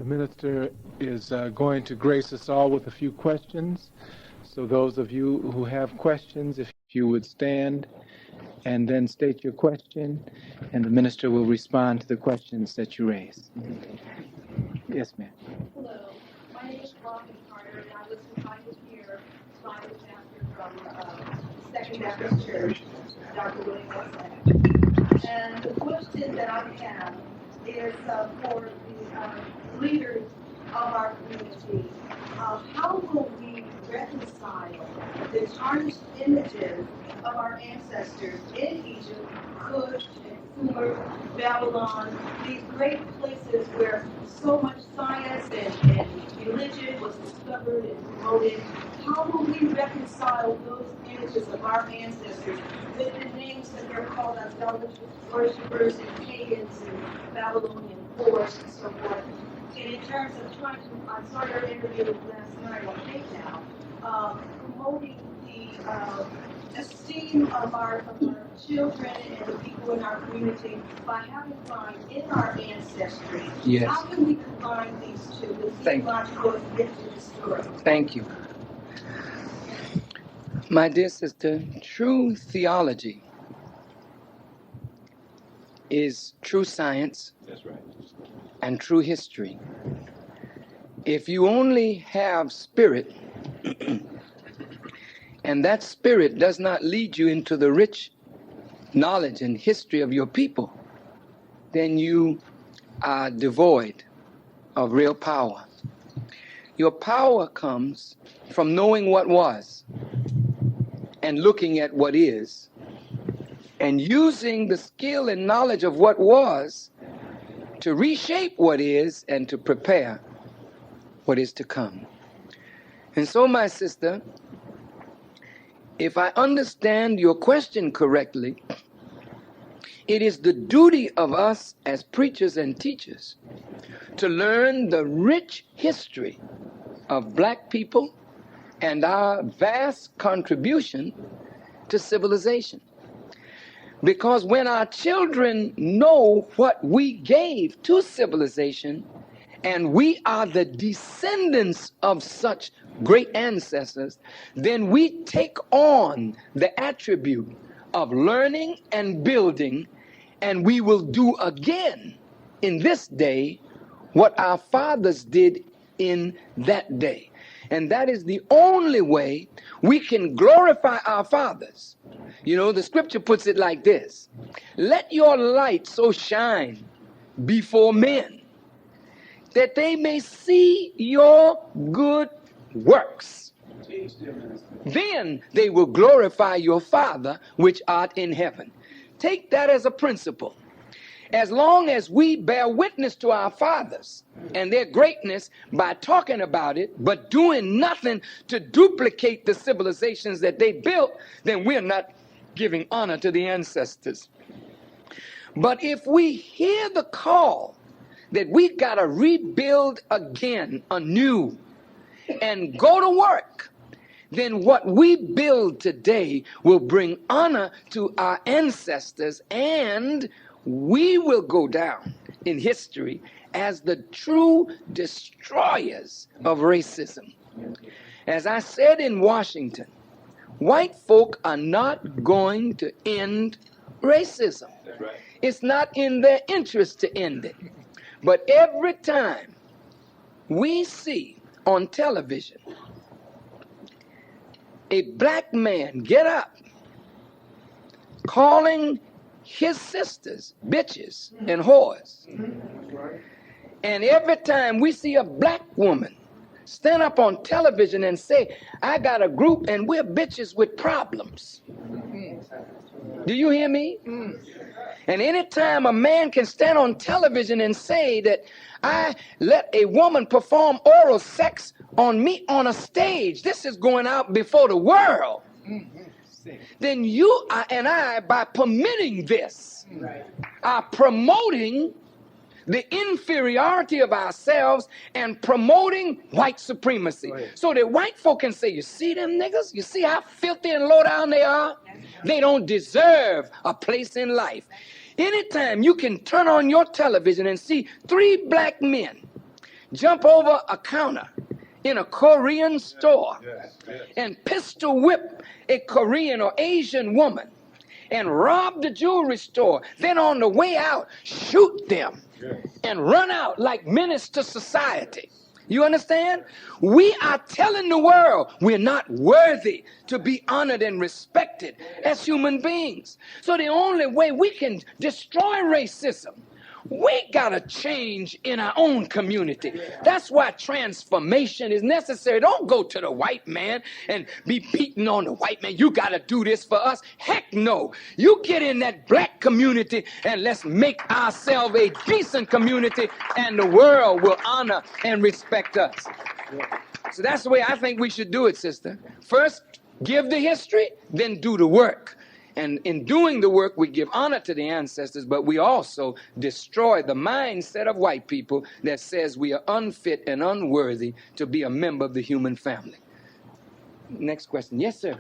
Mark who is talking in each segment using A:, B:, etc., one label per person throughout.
A: The minister is going to grace us all with a few questions. So those of you who have questions, if you would stand and then state your question, and the minister will respond to the questions that you raise. Yes, ma'am.
B: Hello, my name is Robin Carter, and I was invited here by the pastor from Second Baptist Church, Dr. William Wesson. And the question that I have is for the leaders of our community. How will we reconcile the tarnished images of our ancestors in Egypt, Cush, and Sumer, Babylon, these great places where so much science and religion was discovered and promoted? How will we reconcile those images of our ancestors with the names that they're called idolatrous worshippers and pagans and Babylonian whores and so forth? And in terms of trying to, I saw your interview last night on tape now, promoting the esteem of our children and the people in our community by having fun in our ancestry.
C: Yes.
B: How can we combine these two, the theological and the historical?
C: Thank you. My dear sister, true theology is true science.
A: That's right.
C: And true history. If you only have spirit, and that spirit does not lead you into the rich knowledge and history of your people, then you are devoid of real power. Your power comes from knowing what was and looking at what is and using the skill and knowledge of what was to reshape what is and to prepare what is to come. And so, my sister, if I understand your question correctly, it is the duty of us as preachers and teachers to learn the rich history of black people and our vast contribution to civilization. Because when our children know what we gave to civilization, and we are the descendants of such great ancestors, then we take on the attribute of learning and building, and we will do again in this day what our fathers did in that day. And that is the only way we can glorify our fathers. You know, the scripture puts it like this: let your light so shine before men that they may see your good works. Then they will glorify your Father which art in heaven. Take that as a principle. As long as we bear witness to our fathers and their greatness by talking about it, but doing nothing to duplicate the civilizations that they built, then we're not giving honor to the ancestors. But if we hear the call that we got to rebuild again anew and go to work, then what we build today will bring honor to our ancestors, and we will go down in history as the true destroyers of racism. As I said in Washington, white folk are not going to end racism. Right. It's not in their interest to end it. But every time we see on television a black man get up calling his sisters bitches and whores, and every time we see a black woman stand up on television and say, I got a group and we're bitches with problems. Do you hear me? And anytime a man can stand on television and say that I let a woman perform oral sex on me on a stage, this is going out before the world, then you and I, by permitting this, are promoting the inferiority of ourselves and promoting white supremacy. Right. So that white folk can say, you see them niggas? You see how filthy and low down they are? They don't deserve a place in life. Anytime you can turn on your television and see 3 black men jump over a counter in a Korean store and pistol whip a Korean or Asian woman and rob the jewelry store, then on the way out, shoot them and run out like menace to society. You understand? We are telling the world we're not worthy to be honored and respected as human beings. So the only way we can destroy racism, we gotta change in our own community. That's why transformation is necessary. Don't go to the white man and be beating on the white man. You gotta do this for us. Heck no. You get in that black community and let's make ourselves a decent community, and the world will honor and respect us. So that's the way I think we should do it, sister. First, give the history, then do the work. And in doing the work, we give honor to the ancestors, but we also destroy the mindset of white people that says we are unfit and unworthy to be a member of the human family. Next question. Yes, sir.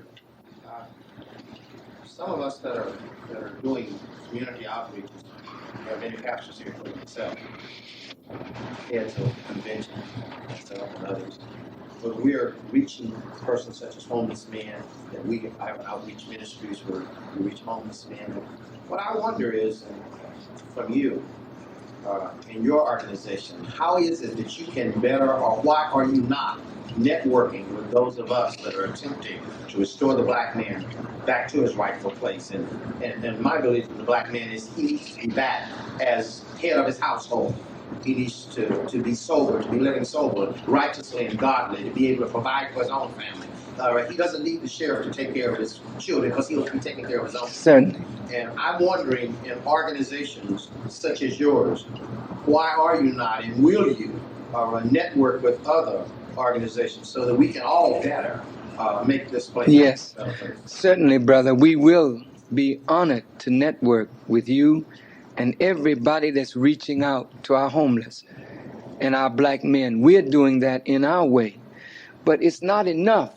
D: Some of us that are doing community outreach, there are many pastors here, including myself, heads of convention, myself and others. But we are reaching persons such as homeless men, that we have outreach ministries where we reach homeless men. What I wonder is, from you, in your organization, how is it that you can better, or why are you not networking with those of us that are attempting to restore the black man back to his rightful place? And my belief in the black man is he needs to be back as head of his household. He needs to be sober, to be living sober, righteously and godly, to be able to provide for his own family. He doesn't need the sheriff to take care of his children because he'll be taking care of his own.
C: Certainly.
D: And I'm wondering, in organizations such as yours, why are you not, and will you network with other organizations so that we can all better make this place?
C: Yes, certainly, brother. We will be honored to network with you and everybody that's reaching out to our homeless and our black men. We're doing that in our way. But it's not enough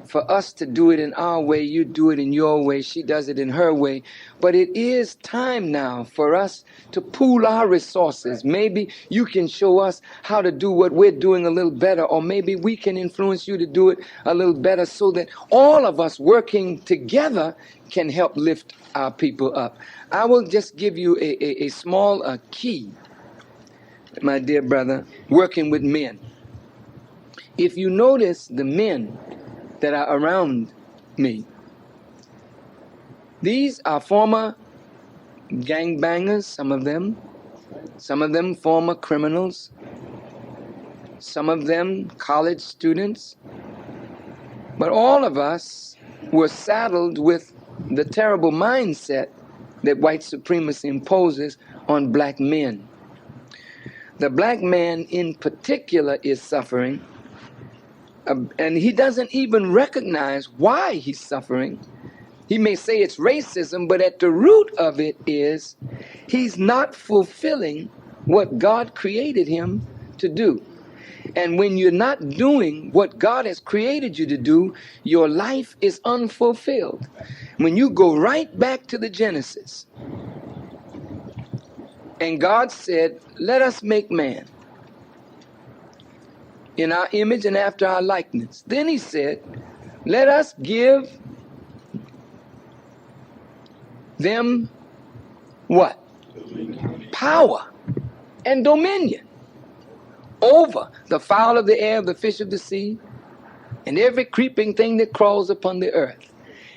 C: for us to do it in our way. You do it in your way. She does it in her way. But it is time now for us to pool our resources. Maybe you can show us how to do what we're doing a little better, or maybe we can influence you to do it a little better, so that all of us working together can help lift our people up. I will just give you a small key, my dear brother, working with men. If you notice the men that are around me, these are former gangbangers, some of them former criminals, some of them college students, but all of us were saddled with the terrible mindset that white supremacy imposes on black men. The black man in particular is suffering, and he doesn't even recognize why he's suffering. He may say it's racism, but at the root of it is he's not fulfilling what God created him to do. And when you're not doing what God has created you to do, your life is unfulfilled. When you go right back to the Genesis, and God said, let us make man in our image and after our likeness. Then he said, let us give them what? Power and dominion over the fowl of the air, the fish of the sea, and every creeping thing that crawls upon the earth.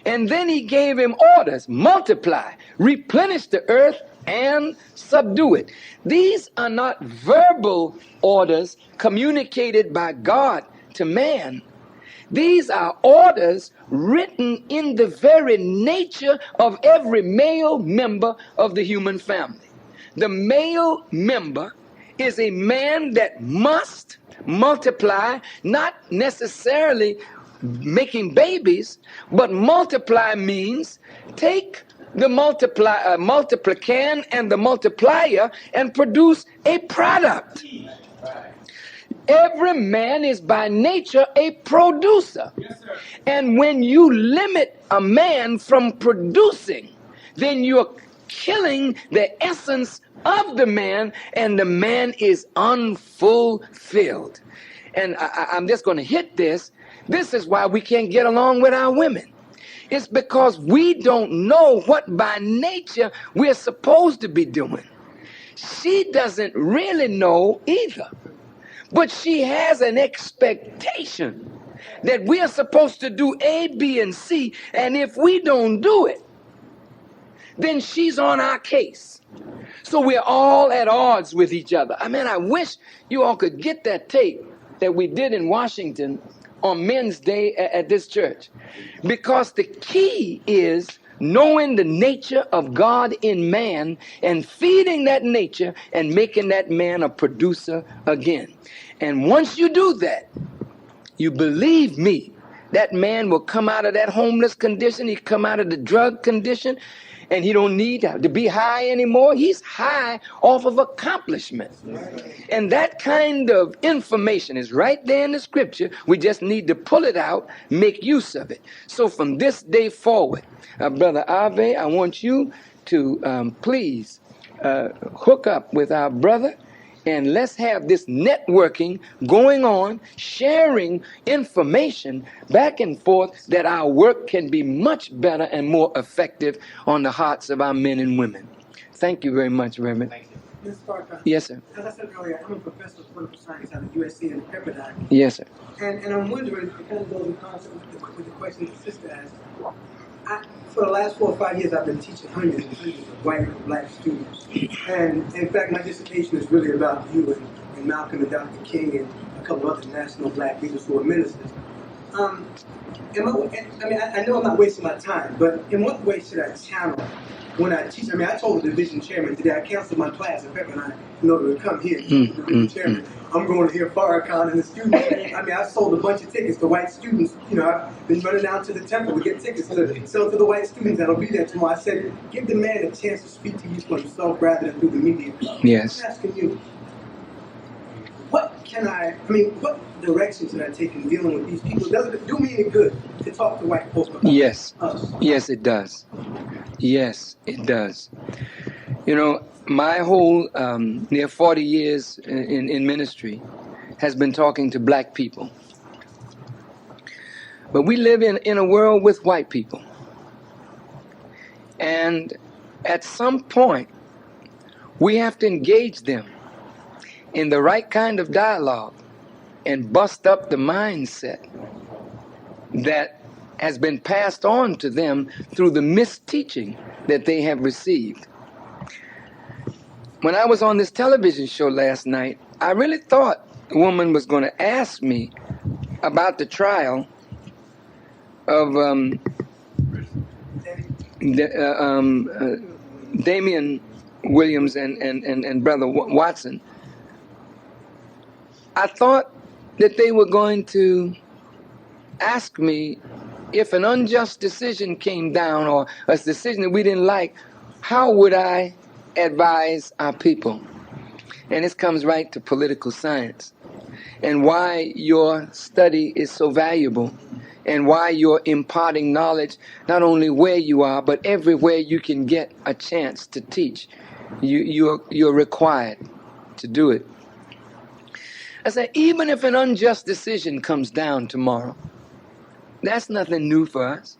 C: And then he gave him orders: multiply, replenish the earth, and subdue it. These are not verbal orders communicated by God to man. These are orders written in the very nature of every male member of the human family. The male member is a man that must multiply, not necessarily making babies, but multiply means take the multiplicand and the multiplier and produce a product. Every man is by nature a producer. And when you limit a man from producing, then you're killing the essence of the man, and the man is unfulfilled. And I'm just going to hit this. This is why we can't get along with our women. It's because we don't know what by nature we're supposed to be doing. She doesn't really know either. But she has an expectation that we are supposed to do A, B, and C. And if we don't do it, then she's on our case. So we're all at odds with each other. I mean, I wish you all could get that tape that we did in Washington on Men's Day at this church. Because the key is knowing the nature of God in man and feeding that nature and making that man a producer again. And once you do that, you believe me, that man will come out of that homeless condition. He come out of the drug condition, and he don't need to be high anymore. He's high off of accomplishment. And that kind of information is right there in the scripture. We just need to pull it out, make use of it. So from this day forward, Brother Ave, I want you to please hook up with our brother, and let's have this networking going on, sharing information back and forth, that our work can be much better and more effective on the hearts of our men and women. Thank you very much, Reverend.
D: Thank you.
E: Mr. Farrakhan.
C: Yes, sir.
E: As I said earlier, I'm a professor of political science at the USC in Pepperdine.
C: Yes, sir.
E: And I'm wondering, it kind of goes in concert with the question the sister asked. For the last 4 or 5 years, I've been teaching hundreds and hundreds of white and black students. And in fact, my dissertation is really about you and Malcolm and Dr. King and a couple other national black leaders who are ministers. I know I'm not wasting my time, but in what way should I channel when I teach? I mean, I told the division chairman today, I canceled my class in Pepperdine in order to come here to the division chairman. I'm going to hear Farrakhan and the students. I mean, I sold a bunch of tickets to white students. You know, I've been running down to the temple to get tickets to sell to the white students that'll be there tomorrow. I said, give the man a chance to speak to you for himself rather than through the media.
C: Yes.
E: I'm asking you, what direction should I take in dealing with these people? Does it do me any good to talk to white folks about
C: Yes.
E: us?
C: Yes, it does. Yes, it does. You know, my whole near 40 years in ministry has been talking to black people. But we live in a world with white people. And at some point, we have to engage them in the right kind of dialogue and bust up the mindset that has been passed on to them through the misteaching that they have received. When I was on this television show last night, I really thought a woman was going to ask me about the trial of Damian Williams and Brother Watson. I thought that they were going to ask me if an unjust decision came down, or a decision that we didn't like, how would I advise our people? And this comes right to political science, and why your study is so valuable, and why you're imparting knowledge not only where you are, but everywhere you can get a chance to teach. You're required to do it. I said, even if an unjust decision comes down tomorrow, that's nothing new for us.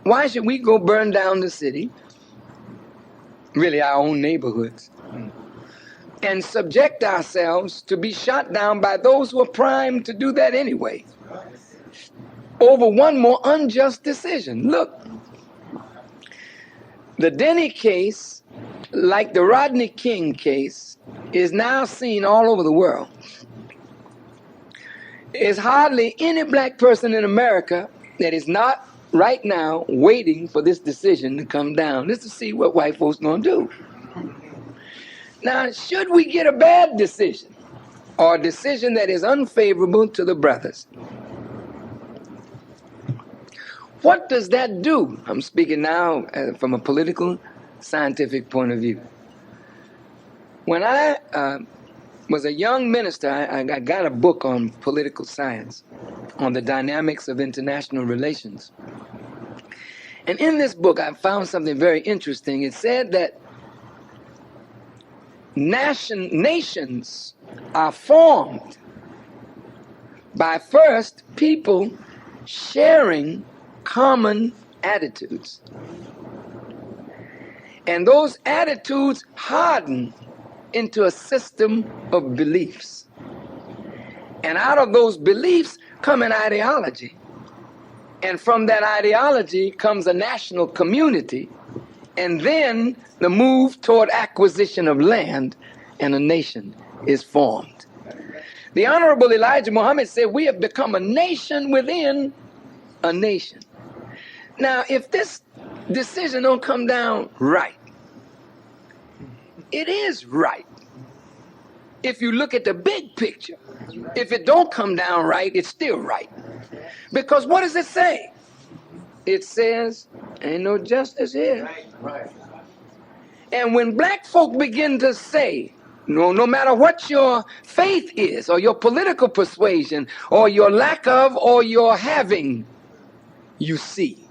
C: Why should we go burn down the city, really our own neighborhoods, and subject ourselves to be shot down by those who are primed to do that anyway, over one more unjust decision? Look, the Denny case, like the Rodney King case, is now seen all over the world. There's hardly any black person in America that is not right now waiting for this decision to come down, just to see what white folks going to do. Now, should we get a bad decision, or a decision that is unfavorable to the brothers, what does that do? I'm speaking now from a political, scientific point of view. When I was a young minister, I got a book on political science, on the dynamics of international relations. And in this book, I found something very interesting. It said that nations are formed by first people sharing common attitudes. And those attitudes harden into a system of beliefs. And out of those beliefs come an ideology. And from that ideology comes a national community. And then the move toward acquisition of land, and a nation is formed. The Honorable Elijah Muhammad said, we have become a nation within a nation. Now, if this decision don't come down right, it is right. If you look at the big picture, if it don't come down right, it's still right. Because what does it say? It says, ain't no justice here.
D: Right.
C: And when black folk begin to say, no matter what your faith is, or your political persuasion, or your lack of, or your having, you see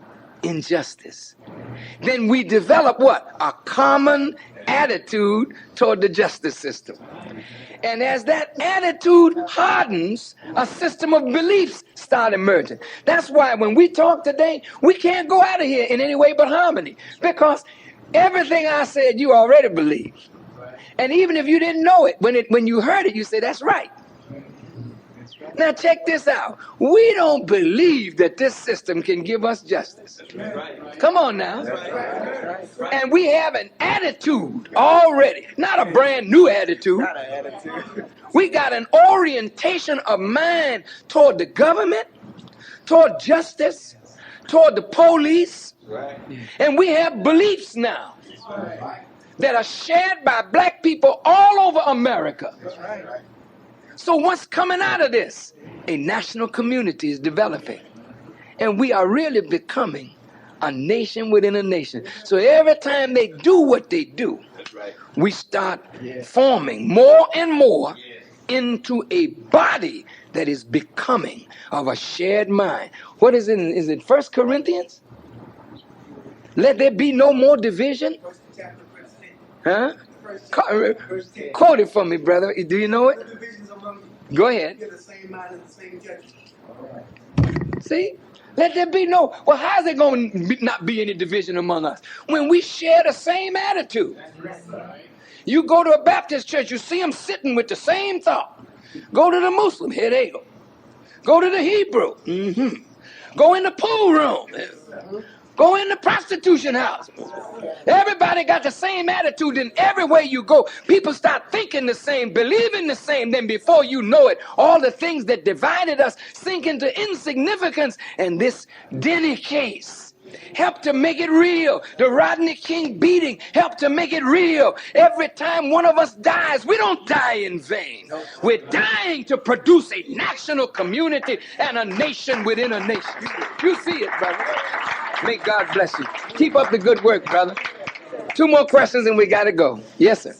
C: injustice, then we develop what? A common attitude toward the justice system. And as that attitude hardens, a system of beliefs start emerging. That's why when we talk today, we can't go out of here in any way but harmony. Because everything I said, you already believe. And even if you didn't know it, when you heard it, you say, that's right. Now check this out. We don't believe that this system can give us justice. Come on now. And we have an attitude already, not a brand new attitude. We got an orientation of mind toward the government, toward justice, toward the police. And we have beliefs now that are shared by black people all over America. So what's coming out of this? A national community is developing. And we are really becoming a nation within a nation. So every time they do what they do, we start forming more and more into a body that is becoming of a shared mind. What is it? Is it 1 Corinthians? Let there be no more division. Huh? Quote it for me, brother. Do you know it? Go ahead. See? Let there be no. Well, how's there going to not be any division among us? When we share the same attitude. You go to a Baptist church, you see them sitting with the same thought. Go to the Muslim, here they go. Go to the Hebrew. Go in the pool room. Go in the prostitution house. Everybody got the same attitude, and everywhere you go, people start thinking the same, believing the same. Then before you know it, all the things that divided us sink into insignificance. And this Denny case helped to make it real. The Rodney King beating helped to make it real. Every time one of us dies, we don't die in vain. We're dying to produce a national community and a nation within a nation. You see it, brother. May God bless you. Keep up the good work, brother. 2 more questions and we got to go. Yes, sir.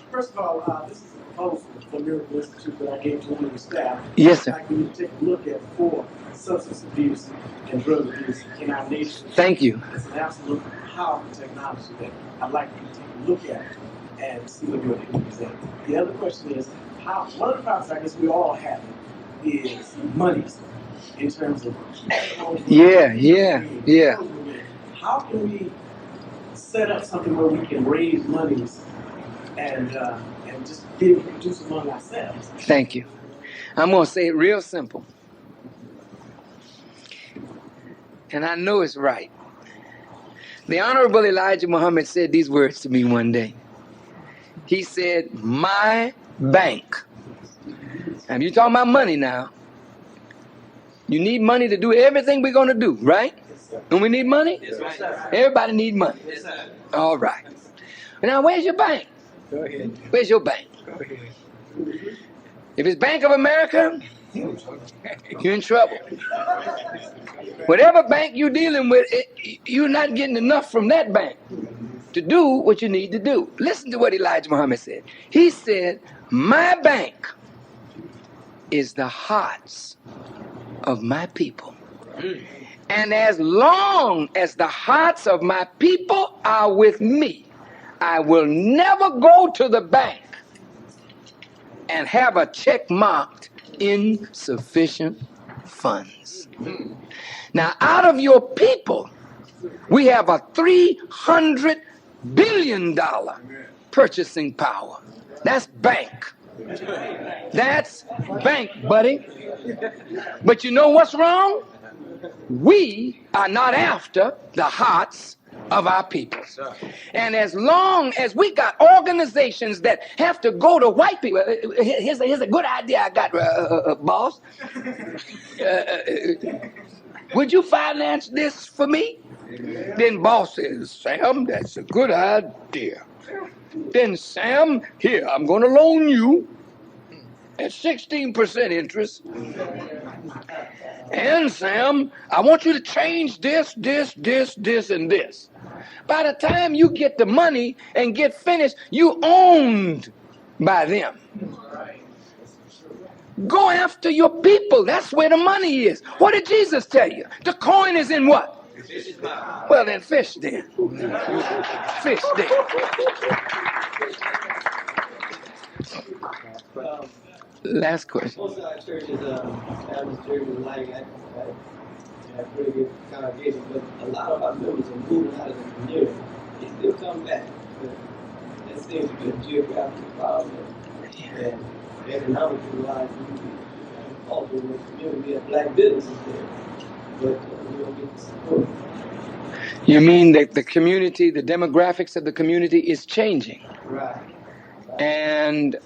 F: First of all, this is a proposal from Miracle Institute that I gave to one of your staff.
C: Yes, sir.
F: I'd like you to take a look at 4 substance abuse and drug abuse in our nation.
C: Thank you.
F: It's an absolute powerful technology that I'd like you to take a look at and see what you're able to present. The other question is, one of the problems I guess we all have is money in terms of
C: Yeah.
F: How can we set up something where we can raise monies and just be able to produce among ourselves?
C: Thank you. I'm going to say it real simple. And I know it's right. The Honorable Elijah Muhammad said these words to me one day. He said, my bank. Now, you're talking about money now. You need money to do everything we're going to do, right? And we need money?
D: Yes, sir.
C: Everybody need money.
D: Yes, sir.
C: All right. Now, where's your bank?
F: Go ahead.
C: Where's your bank?
F: Go ahead.
C: If it's Bank of America, you're in trouble. Whatever bank you're dealing with, you're not getting enough from that bank to do what you need to do. Listen to what Elijah Muhammad said. He said, my bank is the hearts of my people. And as long as the hearts of my people are with me, I will never go to the bank and have a check marked insufficient funds. Now, out of your people, we have a $300 billion purchasing power. That's bank. That's bank, buddy. But you know what's wrong? We are not after the hearts of our people. And as long as we got organizations that have to go to white people, here's a good idea I got, boss. Would you finance this for me? Then boss says, Sam, that's a good idea. Then Sam, here, I'm going to loan you at 16% interest. And Sam, I want you to change this, and this. By the time you get the money and get finished, you owned by them. Go after your people. That's where the money is. What did Jesus tell you? The coin is in what? Well, then fish then. Fish then. Last question.
F: Most of our churches, Baptist churches, like I have pretty good congregation, but a lot of our members are moving out of the community. They still come back. But that seems to be a geographical problem. And economically wise, also in the community, we have black businesses there. But we don't get the support.
C: You mean that the community, the demographics of the community is changing?
F: Right.
C: And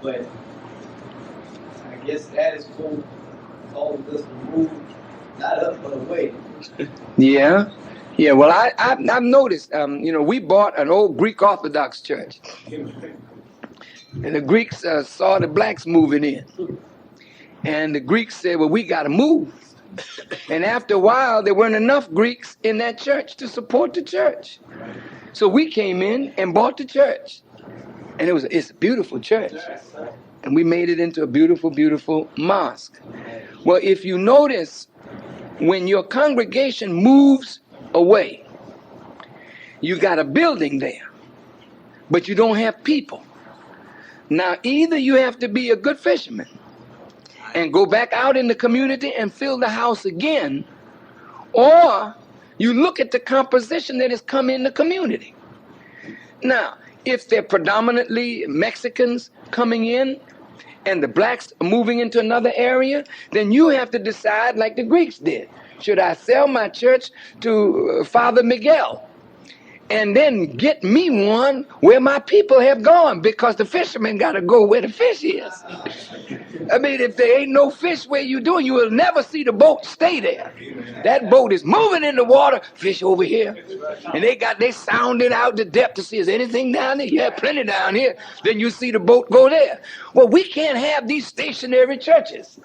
F: but I guess that is for all of us to move not up but away.
C: yeah. Well, I've noticed. We bought an old Greek Orthodox church, and the Greeks saw the blacks moving in, and the Greeks said, "Well, we got to move." And after a while, there weren't enough Greeks in that church to support the church. So we came in and bought the church. And it's a beautiful church. And we made it into a beautiful, beautiful mosque. Well, if you notice, when your congregation moves away, you got a building there, but you don't have people. Now, either you have to be a good fisherman and go back out in the community and fill the house again, or you look at the composition that has come in the community. Now, if they're predominantly Mexicans coming in and the blacks are moving into another area, then you have to decide like the Greeks did. Should I sell my church to Father Miguel and then get me one where my people have gone? Because the fishermen got to go where the fish is. I mean, if there ain't no fish where you doing, you will never see the boat stay there. That boat is moving in the water, fish over here. And they sounded out the depth to see, is anything down there? Yeah, plenty down here. Then you see the boat go there. Well, we can't have these stationary churches.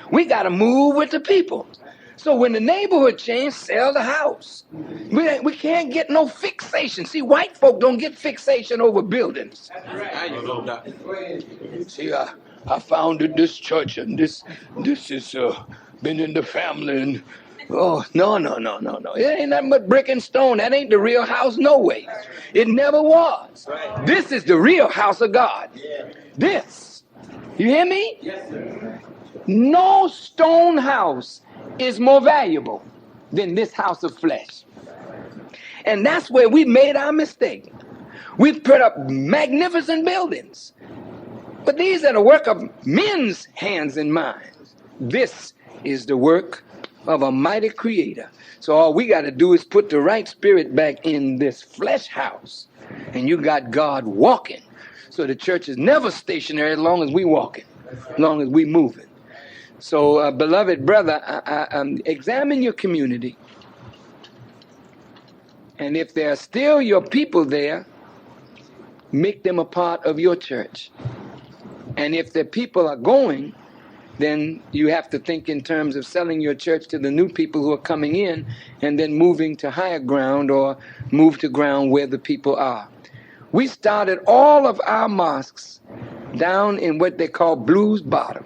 C: We got to move with the people. So when the neighborhood change, sell the house. We can't get no fixation. See, white folk don't get fixation over buildings. See, I founded this church, and this has been in the family, and oh, no. It ain't nothing but brick and stone. That ain't the real house, no way. It never was. This is the real house of God. This. You hear me?
F: Yes, sir.
C: No stone house is more valuable than this house of flesh. And that's where we made our mistake. We put up magnificent buildings, but these are the work of men's hands and minds. This is the work of a mighty creator. So all we got to do is put the right spirit back in this flesh house, and you got God walking. So the church is never stationary as long as we walking, as long as we moving. So, beloved brother, examine your community. And if there are still your people there, make them a part of your church. And if the people are going, then you have to think in terms of selling your church to the new people who are coming in and then moving to higher ground or move to ground where the people are. We started all of our mosques down in what they call Blues Bottom.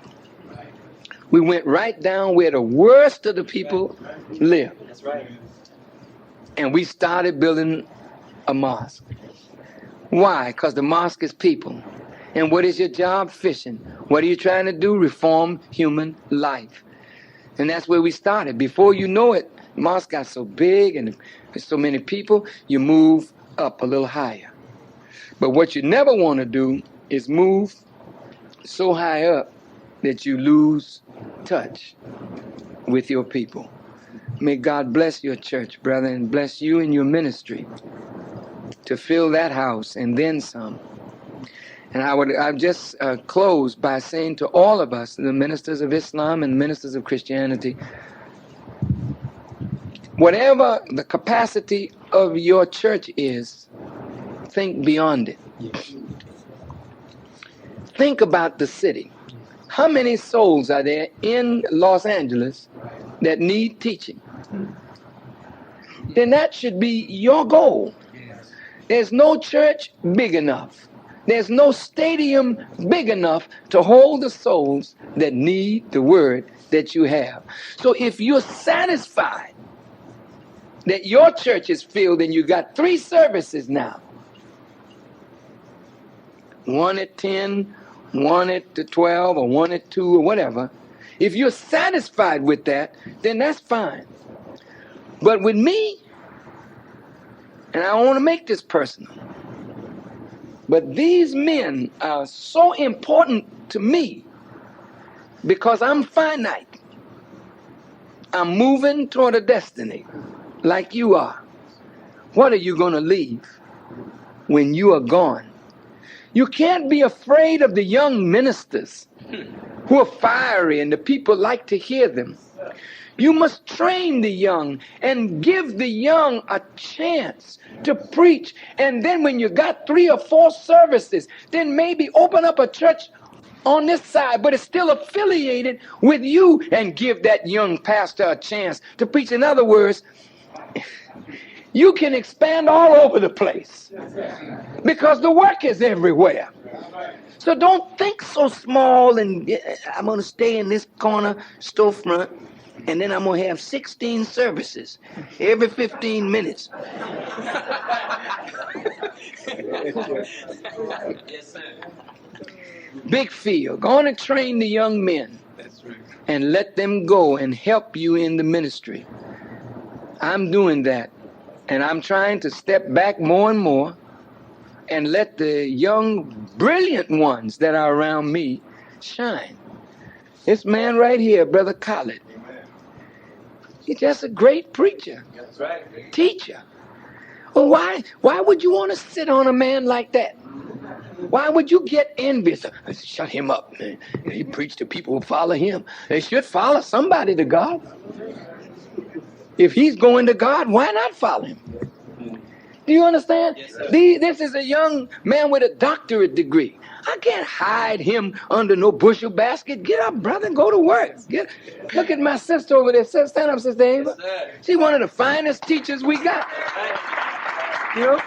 C: We went right down where the worst of the people live.
F: That's right.
C: And we started building a mosque. Why? Because the mosque is people. And what is your job? Fishing. What are you trying to do? Reform human life. And that's where we started. Before you know it, the mosque got so big and there's so many people, you move up a little higher. But what you never want to do is move so high up that you lose touch with your people. May God bless your church, brother, and bless you and your ministry to fill that house and then some. And I just close by saying to all of us, the ministers of Islam and ministers of Christianity, whatever the capacity of your church is, think beyond it. Think about the city. How many souls are there in Los Angeles that need teaching? Then that should be your goal. There's no church big enough. There's no stadium big enough to hold the souls that need the word that you have. So if you're satisfied that your church is filled and you got 3 services now, 1 at 10, 1 at 12, or 1 at 2, or whatever, if you're satisfied with that, then that's fine. But with me, and I don't want to make this personal, but these men are so important to me because I'm finite. I'm moving toward a destiny like you are. What are you going to leave when you are gone? You can't be afraid of the young ministers who are fiery and the people like to hear them. You must train the young and give the young a chance to preach. And then when you got 3 or 4 services, then maybe open up a church on this side, but it's still affiliated with you, and give that young pastor a chance to preach. In other words, you can expand all over the place because the work is everywhere. So don't think so small and I'm going to stay in this corner storefront and then I'm going to have 16 services every 15 minutes. Big field. Go on and train the young men and let them go and help you in the ministry. I'm doing that. And I'm trying to step back more and more and let the young, brilliant ones that are around me shine. This man right here, Brother Khalid, he's just a great preacher, teacher. Well, why would you want to sit on a man like that? Why would you get envious? Shut him up, man. He preached to people who follow him. They should follow somebody to God. If he's going to God, why not follow him? Do you understand? Yes, this is a young man with a doctorate degree. I can't hide him under no bushel basket. Get up, brother, and go to work. Look at my sister over there. Stand up, Sister Ava. Yes, she's one of the finest teachers we got. You know?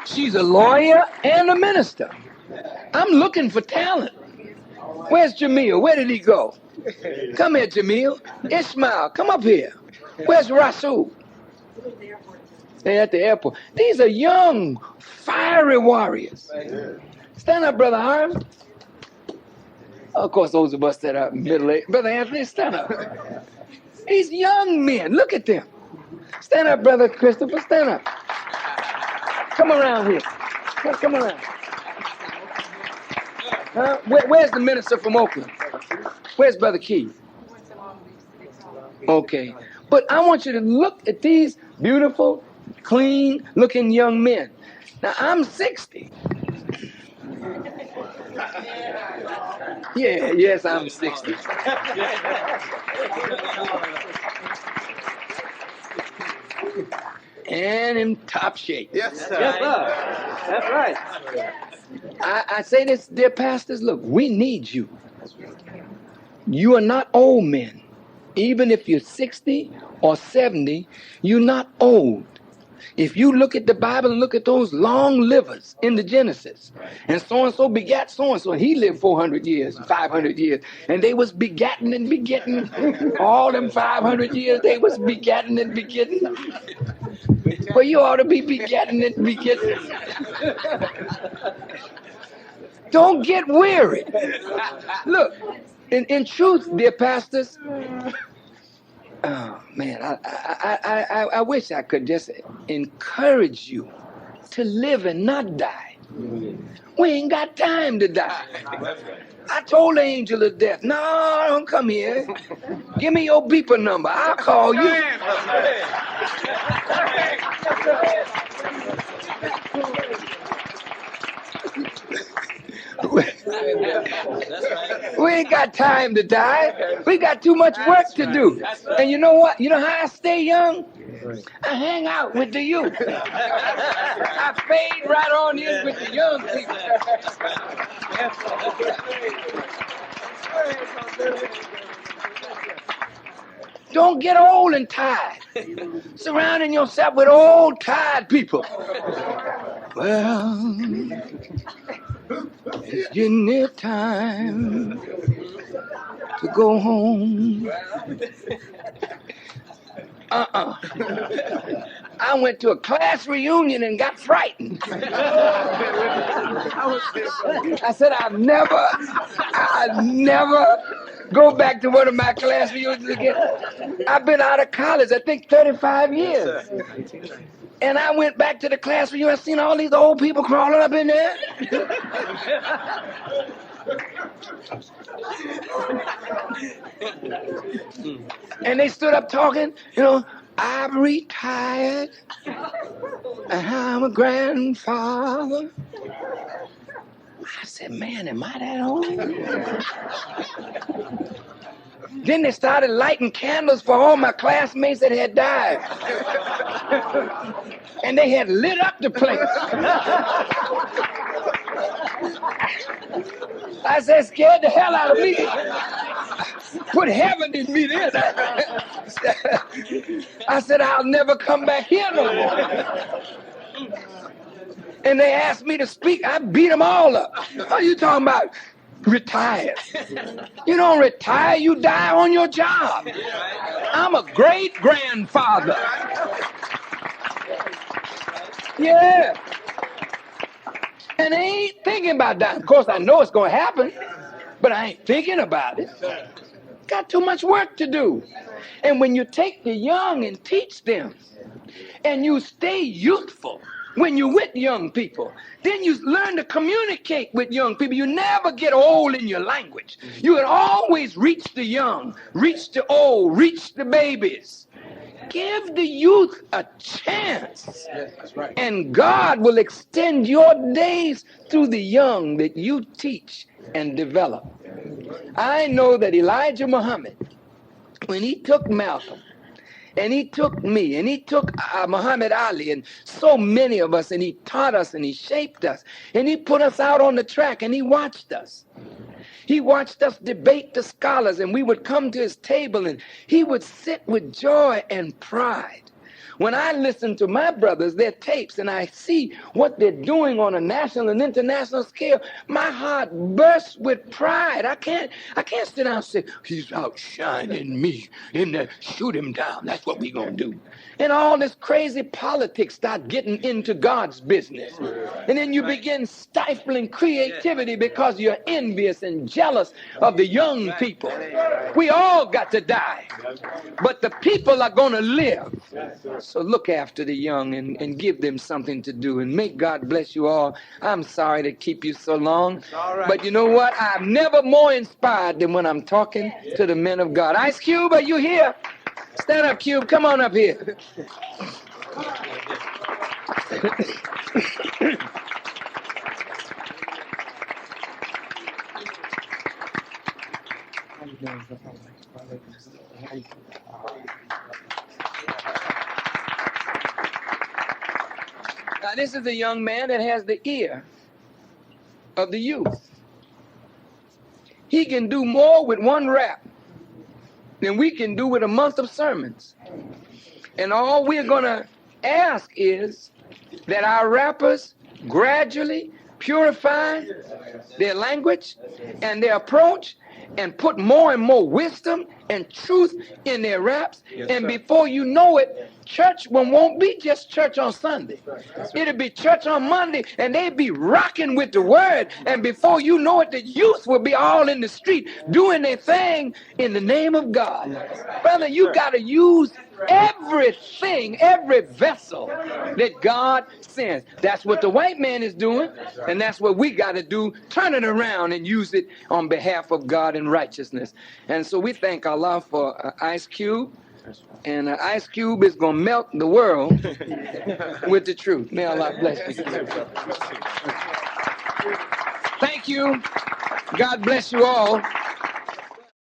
C: She's a lawyer and a minister. I'm looking for talent. Where's Jamil? Where did he go? Come here, Jamil. Ishmael, come up here. Where's Rasul? They're at the airport. These are young, fiery warriors. Stand up, Brother Harv. Of course, those of us that are middle-aged. Brother Anthony, stand up. These young men, look at them. Stand up, Brother Christopher, stand up. Come around here. Come around. Where's the minister from Oakland? Where's Brother Keith? Okay. But I want you to look at these beautiful, clean-looking young men. Now, I'm 60. Yes, I'm 60. And in top shape.
F: Yes, sir. Yes, sir. That's right.
C: I say this, dear pastors, look, we need you. You are not old men. Even if you're 60 or 70, you're not old. If you look at the Bible and look at those long livers in the Genesis, and so begat so-and-so, and he lived 400 years, 500 years, and they was begatting and begetting. All them 500 years, they was begatting and begetting. Well, you ought to be begetting and begetting. Don't get weary. Look, in truth, dear pastors, oh man, I wish I could just encourage you to live and not die. We ain't got time to die. I told the angel of death, no, don't come here. Give me your beeper number. I'll call you. We ain't got time to die. We got too much work to do. And you know what? You know how I stay young? I hang out with the youth. I fade right on in with the young people. Don't get old and tired. Surrounding yourself with old, tired people. Well, it's getting near time to go home. I went to a class reunion and got frightened. I said, I'll never go back to one of my class reunions again. I've been out of college, I think 35 years. And I went back to the class reunion, I seen all these old people crawling up in there. And they stood up talking, you know, I've retired, and I'm a grandfather. I said, man, am I that old? Then they started lighting candles for all my classmates that had died. And they had lit up the place. I said, scared the hell out of me. Put heaven in me then. I said, I'll never come back here no more. And they asked me to speak. I beat them all up. What are you talking about? Retired. You don't retire, you die on your job. I'm a great grandfather. Yeah. And I ain't thinking about that. Of course, I know it's going to happen, but I ain't thinking about it. Got too much work to do. And when you take the young and teach them, and you stay youthful when you're with young people, then you learn to communicate with young people. You never get old in your language. You would always reach the young, reach the old, reach the babies. Give the youth a chance. Yes, that's right. And God will extend your days through the young that you teach and develop. I know that Elijah Muhammad, when he took Malcolm, and he took me, and he took Muhammad Ali, and so many of us, and he taught us, and he shaped us, and he put us out on the track, and he watched us. He watched us debate the scholars, and we would come to his table, and he would sit with joy and pride. When I listen to my brothers, their tapes, and I see what they're doing on a national and international scale, my heart bursts with pride. I can't sit down and say, he's outshining me, and shoot him down. That's what we're going to do. And all this crazy politics start getting into God's business. And then you begin stifling creativity because you're envious and jealous of the young people. We all got to die, but the people are going to live. So look after the young and give them something to do, and may God bless you all. I'm sorry to keep you so long, but you know what? I'm never more inspired than when I'm talking to the men of God. Ice Cube, are you here? Stand up, Cube. Come on up here. Now, this is a young man that has the ear of the youth. He can do more with one rap than we can do with a month of sermons. And all we're going to ask is that our rappers gradually purify their language and their approach and put more and more wisdom and truth in their raps. And before you know it, church won't be just church on Sunday. It'll be church on Monday, and they'll be rocking with the word. And before you know it, the youth will be all in the street doing their thing in the name of God. Brother, you got to use everything, every vessel that God sends. That's what the white man is doing, and that's what we got to do. Turn it around and use it on behalf of God and righteousness. And so we thank Allah for Ice Cube, and Ice Cube is going to melt the world with the truth. May Allah bless you. Thank you. God bless you all.